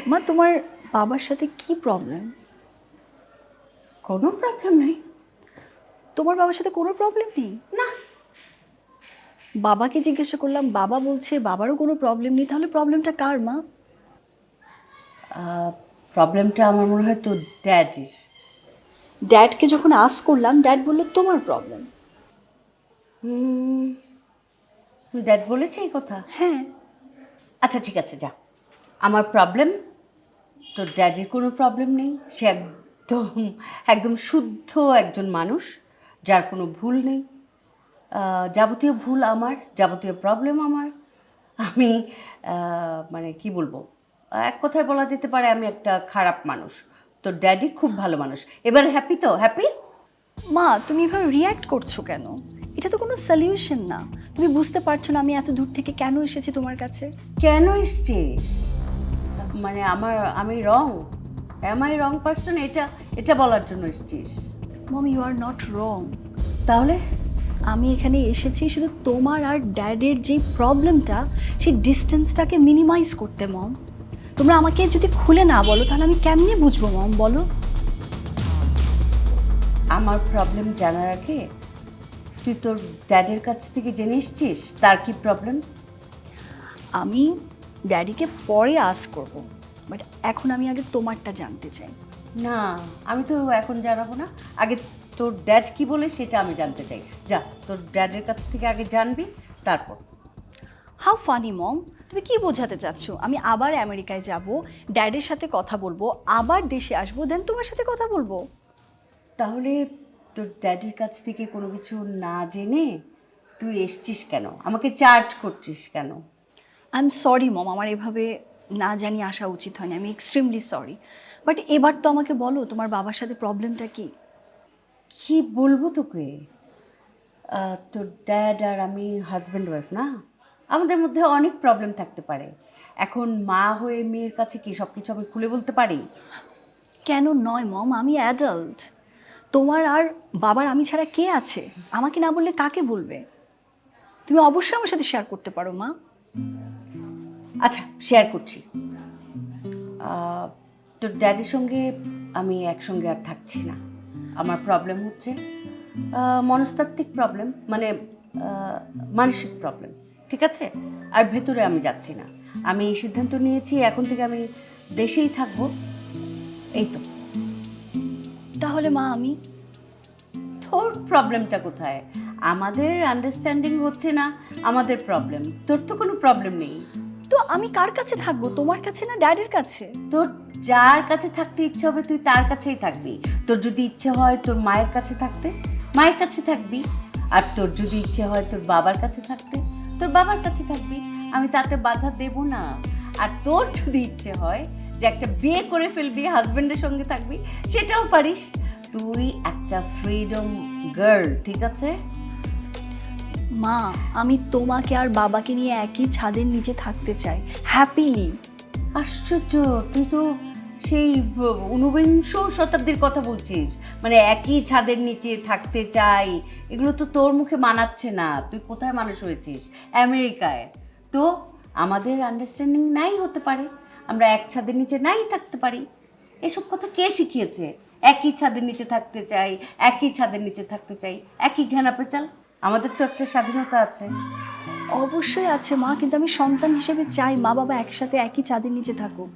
মা তোমার বাবার সাথে কি প্রবলেম? কোনো প্রবলেম নেই। তোমার বাবার সাথে কোনো প্রবলেম নেই? না। বাবাকে জিজ্ঞাসা করলাম, বাবা বলছে বাবারও কোনো প্রবলেম নেই। তাহলে প্রবলেমটা কার মা? প্রবলেমটা আমার মনে হয় তোর ড্যাডির। ড্যাডকে যখন আস্ক করলাম, ড্যাড বললো তোমার প্রবলেম। ড্যাড বলেছে এই কথা? হ্যাঁ। আচ্ছা ঠিক আছে, যা। আমার প্রবলেম, তোর ড্যাডির কোনো প্রবলেম নেই। সে একদম একদম শুদ্ধ একজন মানুষ, যার কোনো ভুল নেই। যাবতীয় ভুল আমার, যাবতীয় প্রবলেম আমার। আমি মানে কি বলবো, এক কথায় বলা যেতে পারে আমি একটা খারাপ মানুষ। তোর ড্যাডি খুব ভালো মানুষ। এবার হ্যাপি তো? হ্যাপি? মা তুমি এভাবে রিয়্যাক্ট করছো কেন? এটা তো কোনো সলিউশন না। তুমি বুঝতে পারছো না আমি এত দূর থেকে কেন এসেছি তোমার কাছে? কেন এসছিস? মানে আমি রং? অ্যাম আই রং পারসন এটা এটা বলার জন্য এসছিস? মম, ইউ আর নট রং। তাহলে আমি এখানে এসেছি শুধু তোমার আর ড্যাডের যে প্রবলেমটা, সেই ডিস্টেন্সটাকে মিনিমাইজ করতে মম। তোমরা আমাকে যদি খুলে না বলো তাহলে আমি কেমনে বুঝবো মম, বলো? আমার প্রবলেম জানার আগে তুই তোর ড্যাডের কাছ থেকে জেনে এসছিস তার কি প্রবলেম? আমি ড্যাডিকে পরে আস্ক করবো, বাট এখন আমি আগে তোমারটা জানতে চাই। না, আমি তো এখন জানাবো না। আগে তোর ড্যাড কি বলে সেটা আমি জানতে চাই। যা, তোর ড্যাডের কাছ থেকে আগে জানবি, তারপর। হাউ ফানি মম, তুমি কি বোঝাতে চাচ্ছো? আমি আবার আমেরিকায় যাব, ড্যাডের সাথে কথা বলবো, আবার দেশে আসবো, দেন তোমার সাথে কথা বলবো। তাহলে তোর ড্যাডির কাছ থেকে কোনো কিছু না জেনে তুই এসছিস কেন? আমাকে চার্জ করছিস কেন? আই এম সরি মম, আমার এভাবে না জানি আসা উচিত হয়নি, আমি এক্সট্রিমলি সরি। বাট এবার তো আমাকে বলো তোমার বাবার সাথে প্রবলেমটা কি? কি বলবো তোকে? তোর ড্যাড আর আমি হাজব্যান্ড ওয়াইফ না, আমাদের মধ্যে অনেক প্রবলেম থাকতে পারে। এখন মা হয়ে মেয়ের কাছে কি সব কিছু আমি খুলে বলতে পারি? কেন নয় মম, আমি অ্যাডাল্ট। তোমার আর বাবার আমি ছাড়া কে আছে? আমাকে না বললে কাকে বলবে? তুমি অবশ্যই আমার সাথে শেয়ার করতে পারো মা। আচ্ছা, শেয়ার করছি। তোর ড্যাডির সঙ্গে আমি একসঙ্গে আর থাকছি না। আমার প্রবলেম হচ্ছে মনস্তাত্ত্বিক প্রবলেম, মানে মানসিক প্রবলেম, ঠিক আছে? আর ভেতরে আমি যাচ্ছি না। আমি এই সিদ্ধান্ত নিয়েছি এখন থেকে আমি দেশেই থাকবো। এই তো। তাহলে মা আমি তোর প্রবলেমটা কোথায়? আমাদের আন্ডারস্ট্যান্ডিং হচ্ছে না, আমাদের প্রবলেম। তোর তো কোনো প্রবলেম নেই। তো আমি কার কাছে থাকবো, তোমার কাছে না ড্যাডের কাছে? তোর যার কাছে থাকতে ইচ্ছে হবে তুই তার কাছেই থাকবি। তোর যদি ইচ্ছে হয় তোর মায়ের কাছে থাকতে, মায়ের কাছে থাকবি। আর তোর যদি ইচ্ছে হয় তোর বাবার কাছে থাকতে, তোর বাবার কাছে থাকবি। আমি তাতে বাধা দেব না। আর তোর যদি ইচ্ছে হয় যে একটা বিয়ে করে ফেলবি, হাজবেন্ডের সঙ্গে থাকবি, সেটাও পারিস। তুই একটা ফ্রিডম গার্ল, ঠিক আছে? মা, আমি তোমাকে আর বাবাকে নিয়ে একই ছাদের নিচে থাকতে চাই, হ্যাপিলি। আশ্চর্য, তুই তো সেই ঊনবিংশ শতাব্দীর কথা বলছিস। মানে একই ছাদের নিচে থাকতে চাই, এগুলো তো তোর মুখে মানাচ্ছে না। তুই কোথায় মানুষ হয়েছিস? আমেরিকায়। তো আমাদের আন্ডারস্ট্যান্ডিং নাই হতে পারে, আমরা এক ছাদের নিচে নাই থাকতে পারি। এসব কথা কে শিখিয়েছে? একই ছাদের নিচে থাকতে চাই, একই ছাদের নিচে থাকতে চাই, একই ঘেনা পেঁচাল। আমাদের তো একটা স্বাধীনতা আছে। অবশ্যই আছে মা, কিন্তু আমি সন্তান হিসেবে চাই মা বাবা একসাথে একই ছাদের নিচে থাকুক।